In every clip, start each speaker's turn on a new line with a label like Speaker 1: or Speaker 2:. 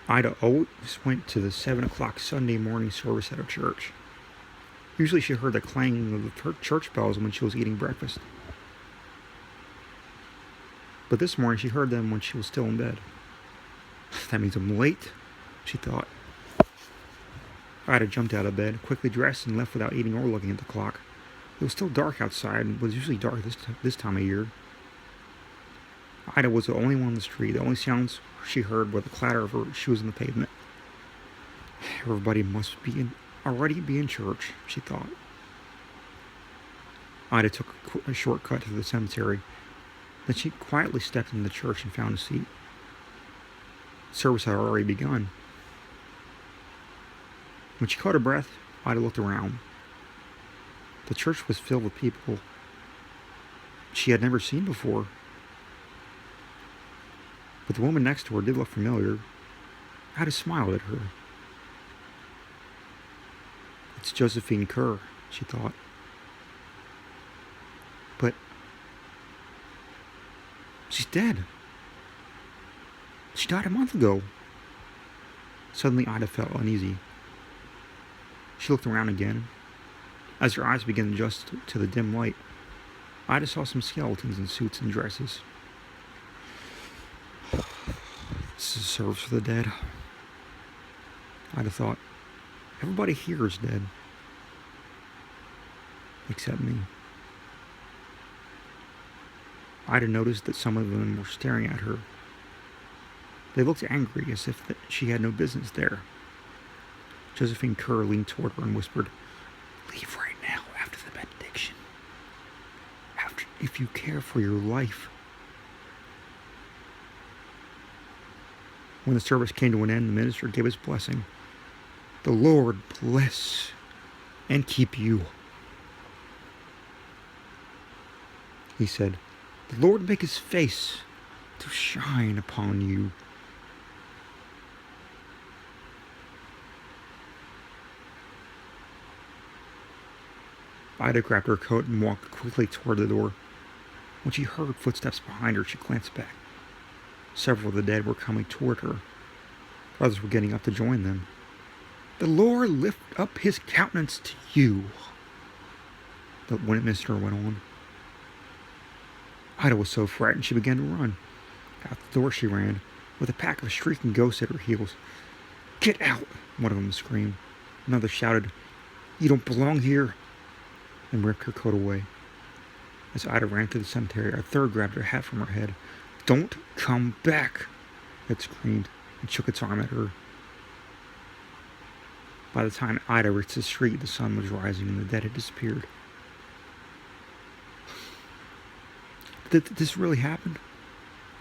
Speaker 1: Ida always went to the 7 o'clock Sunday morning service at her church. Usually she heard the clanging of the church bells when she was eating breakfast. But this morning she heard them when she was still in bed. That means I'm late, she thought. Ida jumped out of bed, quickly dressed, and left without eating or looking at the clock. It was still dark outside, and it was usually dark this time of year. Ida was the only one on the street. The only sounds she heard were the clatter of her shoes on the pavement. Everybody must already be in church, she thought. Ida took a shortcut to the cemetery. Then she quietly stepped into the church and found a seat. Service had already begun. When she caught her breath, Ida looked around. The church was filled with people she had never seen before. But the woman next to her did look familiar. Ida smiled at her. It's Josephine Kerr, she thought. But she's dead. She died a month ago. Suddenly Ida felt uneasy. She looked around again. As her eyes began to adjust to the dim light, Ida saw some skeletons in suits and dresses. This is a service for the dead, Ida thought. Everybody here is dead. Except me. Ida noticed that some of them were staring at her. They looked angry, as if she had no business there. Josephine Kerr leaned toward her and whispered, "Leave right now after the benediction. If you care for your life." When the service came to an end, the minister gave his blessing. "The Lord bless and keep you," he said. "The Lord make his face to shine upon you." Ida grabbed her coat and walked quickly toward the door. When she heard footsteps behind her, she glanced back. Several of the dead were coming toward her. Others were getting up to join them. "The Lord lift up his countenance to you," the minister went on. Ida was so frightened she began to run. Out the door she ran, with a pack of shrieking ghosts at her heels. "Get out!" one of them screamed. Another shouted, "You don't belong here," and ripped her coat away. As Ida ran through the cemetery, a third grabbed her hat from her head. "Don't come back!" it screamed, and shook its arm at her. By the time Ida reached the street, the sun was rising and the dead had disappeared. Did this really happen?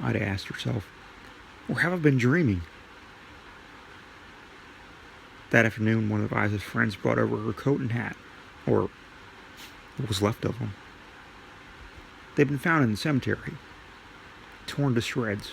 Speaker 1: Ida asked herself. Or have I been dreaming? That afternoon, one of Ida's friends brought over her coat and hat, or what was left of them. They'd been found in the cemetery, torn to shreds,